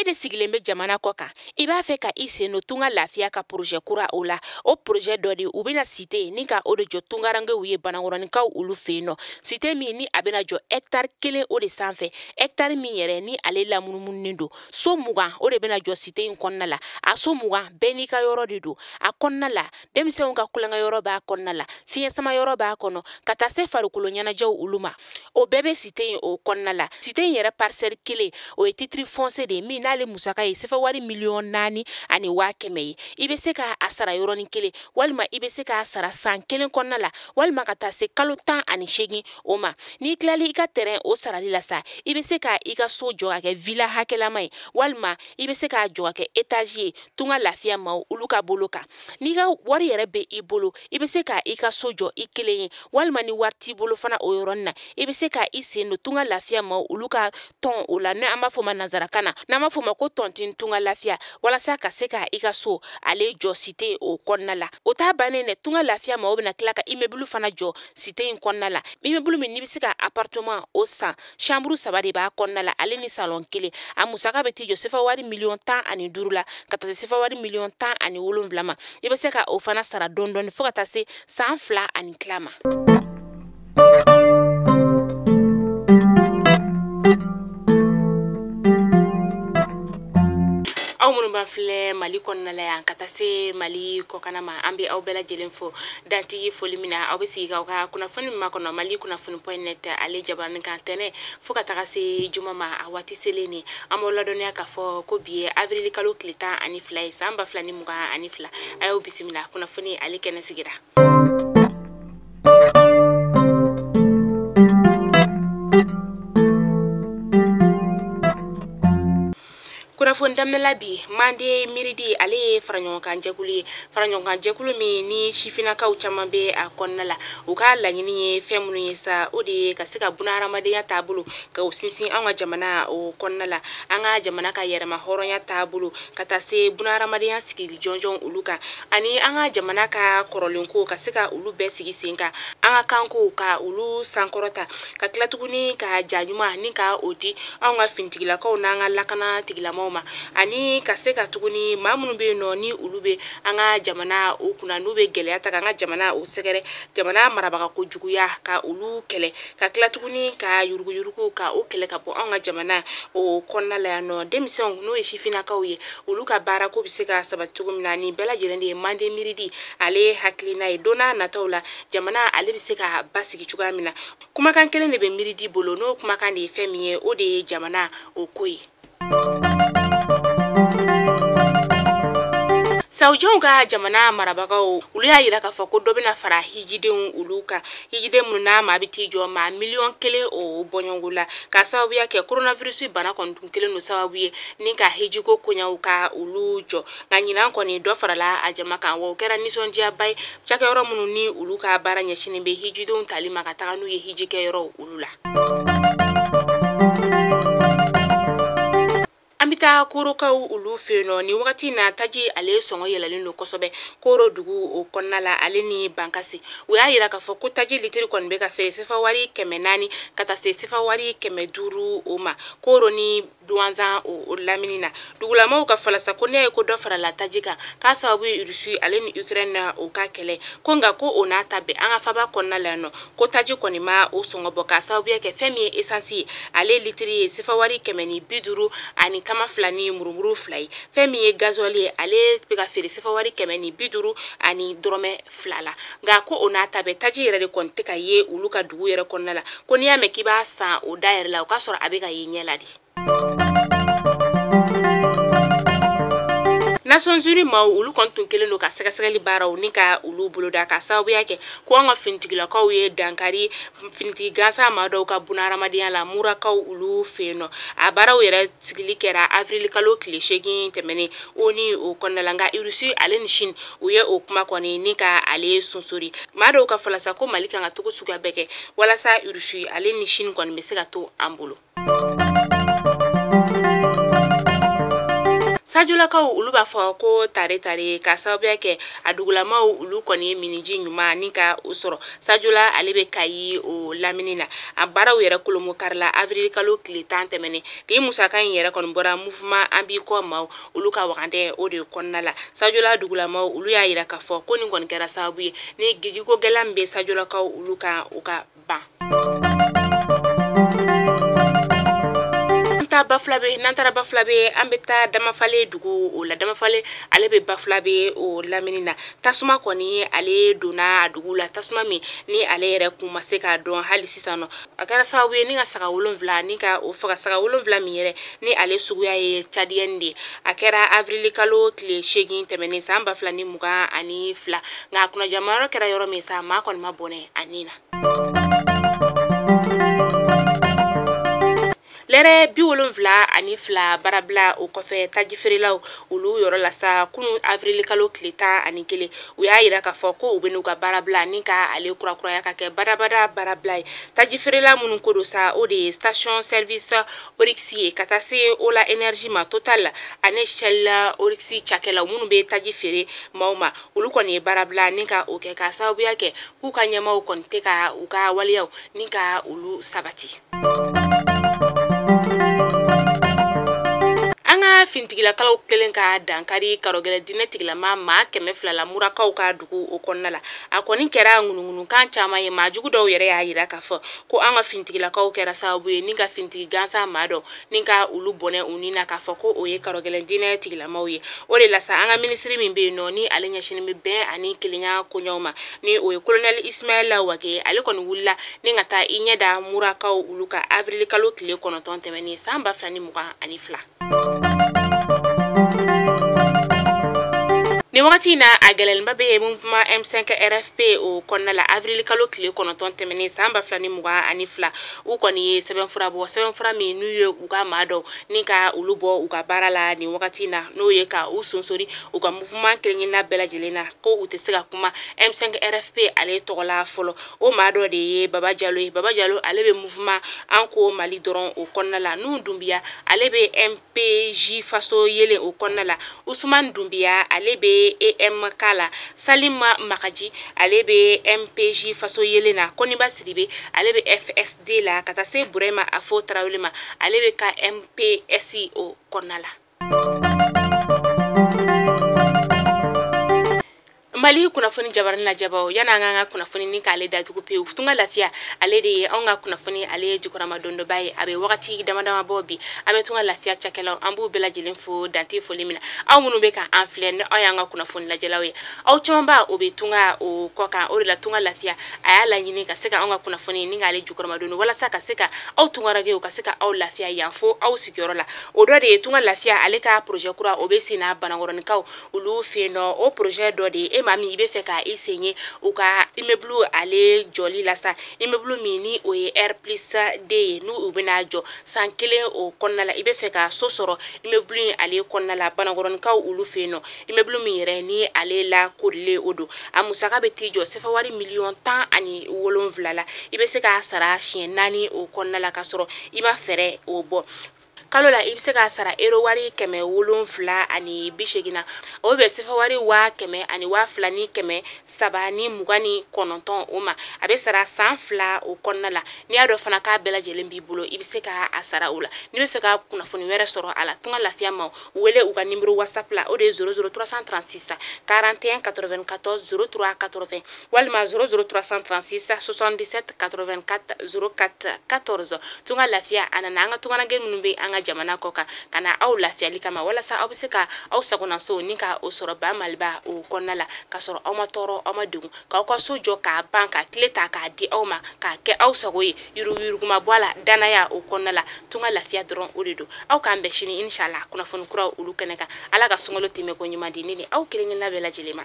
de sigilen bɛ jamana kɔ kan I b'a fɛ ka I sen no tunga lafiya ka projet kura o la o projet dɔ de u bɛna cité ni ka o de jɔ tungarangew ye banakɔrɔnikaw olu fɛ no cité min ni a bɛna jɔ hectare 1 o de sanfɛ hectare min yɛrɛ ni ale lamunumunnen do so 20 o de bɛna jɔ cité in kɔnɔna la a so 20 bɛɛ n'i ka yɔrɔ de do a kɔnɔna la denmisɛnw ka kulonkɛ yɔrɔ b'a kɔnɔna la fiɲɛ sama yɔrɔ b'a kɔnɔ ka taa se farikolo ɲɛnajɛw olu ma o bɛɛ bɛ cité in o kɔnɔna la cité in yɛrɛ parcelle 1 o ye titre foncier de min n'ale musaka ye sefa wari 4,400,000 ani 100,000 ye I bɛ se ka a sara yɔrɔnin kelen walima I bɛ se ka sara san 1 kɔnɔna la walima ka taa se kalo 18 o ma n'i tilali I ka terrain o sarali la sa I bɛ se ka I ka so jɔ ka kɛ villa hakɛlama ye walima I bɛ se ka jɔ ka kɛ étage ye tunga lafiya ma olu ka bolo kan n'i ka wari yɛrɛ bɛ I bolo I bɛ se ka I ka so jɔ I kelen ye walima ni wari t'i bolo fana o yɔrɔnin na I bɛ se ka I sen no tunga lafiya ma olu ka tɔn o la n'an b'a fɔ ma nazarakan na n'an b'a fɔ ma ko tɔntin tunga lafiya walasa ka se ka I ka so ale jɔ cité o kɔnɔna la o t'a bannen dɛ tunga lafiya ma o bɛna tila ka immeuble fana jɔ cité in kɔnɔna la immeuble min n'i bɛ se ka appartement o san chambre 3 de b'a kɔnɔna la ale ni salon 1 a musaka bɛ t'i jɔ sefa wari 15,000,000 la ka taa se sefa wari 17,000,000 ma I bɛ se ka o fana sara dɔɔni fo ka taa se san 2 ani tila ma aw minnu b'an filɛ Mali kɔnɔna la yan ka taa se Mali kɔkana ma an bɛ aw bɛɛ lajɛlen fo dantigi foli min na aw bɛ sigi k'aw ka kunnafoni min makɔnɔ Mali kunnafoni.net ale jabaranin kan tɛnɛ fo ka taga se juma ma a waati selen ni an b'aw ladɔnniya k'a fɔ ko bi ye avril kalo tile 12 ye san 2022 a y'aw bisimila kunnafoni ale kɛnɛ sigira kunnafoni daminɛla bi mande miridi ale ye faraɲɔgɔnkan jɛkulu min ni sifinakaw caman bɛ a kɔnɔna la u ka laɲini ye fɛn minnu ye sa o de ye ka se ka bunahadamadenya taabolo ka o sinsin an ka jamana o kɔnɔna la an ka jamana ka yɛrɛma hɔrɔnya taabolo ka taa se bunahadamadenya sigili jɔnjɔn olu kan ani an ka jamana ka kɔrɔlenko ka se ka olu bɛɛ sigi sen kan an ka kanko ka olu sankɔrɔta ka tila tuguni ka jaɲuman ni ka o di an ka fintigilakaw n'an ka lakana tigilamaw ma ani ka se ka tuguni maa minnu bɛ nɔ ni olu bɛ an ka jamana o kunna n'u bɛ gɛlɛya ta an ka jamana o sɛgɛrɛ jamana marabaga ko juguya ka olu kɛlɛ ka tila tuguni ka yuruguyurugu ka o kɛlɛ ka bɔ an ka jamana o kɔnɔna la yan nɔ denmisɛnw n'o ye sifinakaw ye olu ka baara ko bɛ se ka sabati cogo min na ni bɛɛ lajɛlen de ye mande miridi ale hakilina ye don n'a nataw la jamana ale bɛ se ka basigi cogoya min na kumakan kelen de bɛ miridi bolo n'o kumakan de ye fɛn min ye o de ye jamana o ko ye Sawujanw ka jamana marabagaw olu y'a yira k'a fɔ ko dɔ bɛna fara hijidenw olu kan hijiden minnu n'a ma bɛ t'i jɔ maa 1,000,000 o bɔɲɔngo la ka sababuya kɛ coronavirus bana kɔni tun kelen no sababu ye ni ka hijiko koɲaw ka olu jɔ nka ɲinan kɔni dɔ farala a jama kan wa o kɛra nisɔndiyaba ye cakɛyɔrɔ minnu ni olu ka baara ɲɛsinnen bɛ hijidenw tali ma ka taga n'u ye hijikɛyɔrɔ olu la an bɛ taa korokaw olu fɛ yen nɔ ni wagati na taji ale sɔngɔ yɛlɛlen don kosɛbɛ koro dugu o kɔnɔna la ale ni bankasi o y'a yira k'a fɔ ko taji litiri kɔni bɛ ka feere sefa wari 400 ka taa se sefa wari 500 o ma koro ni duwanzan o lamini na dugulamaw ka falasa ko ne ye ko dɔ farala taji kan k'a sababu ye Rusi ale ni Ukraine na o ka kɛlɛ ko nka ko o n'a ta bɛn an ka faba kɔnɔna la yan nɔ ko taji kɔni ma o sɔngɔ bɔ k'a sababuya kɛ fɛn min ye essence ye ale litiri ye sefa wari 150 ani kama 2 ni murumuru 2 ye fɛn min ye gasoil ye ale bɛ ka feere sefa wari 150 ani dɔrɔmɛ 2 la nka ko o n'a ta bɛn taji yɛrɛ de kɔni tɛ ka ye olu ka dugu yɛrɛ kɔnɔna la ko n'i y'a mɛn k'i b'a san o da yɛrɛ la o k'a sɔrɔ a bɛ ka ye ɲɛ la de Nations Unies maaw olu kɔni tun kelen don ka sɛgɛsɛgɛli baaraw ni ka olu boloda ka sababuya kɛ ko an ka finitigilakaw ye dankari finitigi gansan maa dɔw ka bunahadamadenya la murakaw olu fɛ yen nɔ a baaraw yɛrɛ sigili kɛra avril kalo tile 8 tɛmɛnen o ni o kɔnɔna la nka Rusi ale ni Chine u ye o kuma kɔni ni ka ale sonsori maa dɔw ka falasa ko Mali kan ka togo suguya bɛɛ kɛ walasa Rusi ale ni Chine kɔni bɛ se ka to an bolo Sajulakaw ulu b'a fɔ ko tare ka sababuya kɛ a dugulamaw ulu kɔni ye miniji ɲuman ni ka o sɔrɔ. Sajula ale bɛ Kayi o lamini na. A baaraw yɛrɛ kolomo karila avril kalo tile 10 tɛmɛnen. Ni musaka in yɛrɛ kɔni bɔra mouvement an b'i kɔ maaw ulu ka wagantɛ o de kɔnɔna la. Sajula dugulamaw ulu y'a yira k'a fɔ ko nin kɔni kɛra sababu ye ni gijiko gɛlɛn bɛ Sajulakaw ulu kan u ka ban. Nantara Bafulabe an bɛ taa Damafale dugu o la. Damafale ale bɛ Bafulabe o lamini na. Tasuma kɔni ale donna a dugu la. Tasuma min ni ale yɛrɛ kun ma se k'a dɔn hali sisan nɔ. A kɛra sababu ye ni ka saga 7 ni ka o faga saga 7 min yɛrɛ ni ale suguya ye Tchadienne de. A kɛra avril kalo tile 8 tɛmɛnen san 2022 nka a kunnajamayɔrɔ kɛra yɔrɔ min sa maa kɔni ma bɔnɛ a nin na. Lɛrɛ 72 barabla o kɔfɛ tajifeerelaw olu yɔrɔ la sa kunun avril kalo tile 11 u y'a yira k'a fɔ ko u bɛ n'u ka barabla ni ka ale kurakuraya ka kɛ barabla ye. Tajifeerela minnu ko do sa o de ye station service Orix ye ka taa se Ola Énergie ma Total ani Shell Orix cakɛlaw minnu bɛ taji feere maaw ma olu kɔni ye barabla ni ka o kɛ ka sababuya kɛ k'u ka ɲɛmaaw kɔni tɛ ka u ka waliyaw ni ka olu sabati. Fintigilakaw kelen ka dankari karogɛlɛ dinɛ tigilama maa 200 la Murakaw ka dugu o kɔnɔna la. A kɔni kɛra ŋunuŋunukan caman ye maa jugu dɔw yɛrɛ y'a yira k'a fɔ ko an ka fintigilakaw kɛra sababu ye ni ka fintigi gansan maa dɔn ni ka ulu bɔnɛ u ni na k'a fɔ ko o ye karogɛlɛ dinɛ tigilamaw ye. O de la sa an ka minisiri min bɛ yen nɔ ni ale ɲɛsinin bɛ bɛn ani kelenya koɲɛw ma ni o ye Colonel Ismaila Wage ale kɔni wulila ni ka taa i ɲɛ da Murakaw ulu ka avril kalo tile 9 tɛmɛnen san 2022. Ni wagati na a gɛlɛnba bɛ mouvement M5 RFP o kɔnɔna la avril kalo tile 9 tɛmɛnen san 2022 u kɔni ye sɛbɛnfura bɔ sɛbɛnfura min n'u ye u ka maa dɔw ni ka ulu bɔ u ka baara la ni wagati na n'o ye ka u sonsori u ka mouvement kelenkelenna bɛɛ lajɛlen na ko u tɛ se ka kuma M5 RFP ale tɔgɔla fɔlɔ o maa dɔ de ye Baba Diallo ye. Baba Diallo ale bɛ mouvement an ko Mali dɔrɔn o kɔnɔna la. Nuhu Dumbiya ale bɛ MPJ faso yelen o kɔnɔna la. Usman Dumbiya ale bɛ EMK la. Salima Makaji ale bɛ MPJ faso yelen na. Koniba Sidibe ale bɛ FSD la ka taa se Burema Afo Tarawele ma ale bɛ ka MPSI o kɔnɔna la. Mali kunnafoni jabarin la jabaw yana an ka kunnafoni ni k'ale datugu pewu tunga lafiya ale de ye an ka kunnafoni ale jukɔrɔma dondoba ye a bɛ wagati damadama bɔ bi an bɛ tunga lafiya cakɛlaw an b'u bɛɛ lajɛlen fo dante foli min na aw minnu bɛ ka an filɛ ni aw y'an ka kunnafoni lajɛlaw ye aw camanba o bɛ tunga o kɔ kan o de la tunga lafiya a y'a laɲini ka se ka an ka kunnafoni ni k'ale jukɔrɔma dondo walasa ka se ka aw tungarage ka se ka aw lafiya yan fo aw sigiyɔrɔ la o dɔ de ye tunga lafiya ale ka projet kura o bɛ sen na Banakɔrɔnikaw olu fɛ yen nɔ o projet dɔ de ye min i bɛ fɛ ka i sen ye u ka immeuble ale jɔli la sa immeuble min ni o ye R+D ye n'u u bɛna jɔ san 1 o kɔnɔna la i bɛ fɛ ka so sɔrɔ immeuble ale kɔnɔna la Banakɔrɔnikaw olu fɛ yen nɔ immeuble min yɛrɛ ni ale la korilen o don a musaka bɛ t'i jɔ sefa wari $17,000 la i bɛ se k'a sara siɲɛ 4 o kɔnɔna la ka sɔrɔ i ma fɛɛrɛ o bɔ kalo la i bɛ se k'a sara euro wari 780 na o bɛ sefa wari 2,229 o ma a bɛ sara san 2 o kɔnɔna la n'i y'a dɔn fana k'a bɛɛ lajɛlen b'i bolo i bɛ se k'a sara o la n'i bɛ fɛ ka kunnafoni wɛrɛ sɔrɔ a la tunga lafiya ma wele u ka numéro WhatsApp la o de ye 00336 41 94 03 80 walima 00336 77 84 04 14 tunga lafiya a nana an ka tunganage minnu bɛ an ka jamana kɔ kan ka na aw lafiyali kama walasa aw bɛ se ka aw sagonaso ni ka o sɔrɔ ba Maliba o kɔnɔna la ka sɔrɔ aw ma tɔɔrɔ aw ma degun k'aw ka so jɔ k'a ban ka tile ta k'a di aw ma k'a kɛ aw sago ye yuruguyuruguma bɔ a la danaya o kɔnɔna la tunga lafiya dɔrɔn o de don aw k'an bɛn sini inshallah kunnafoni kuraw olu kɛnɛ kan ala ka sunkalo tɛmɛ ko ɲuman di ne ni aw kelenkelenna bɛɛ lajɛlen ma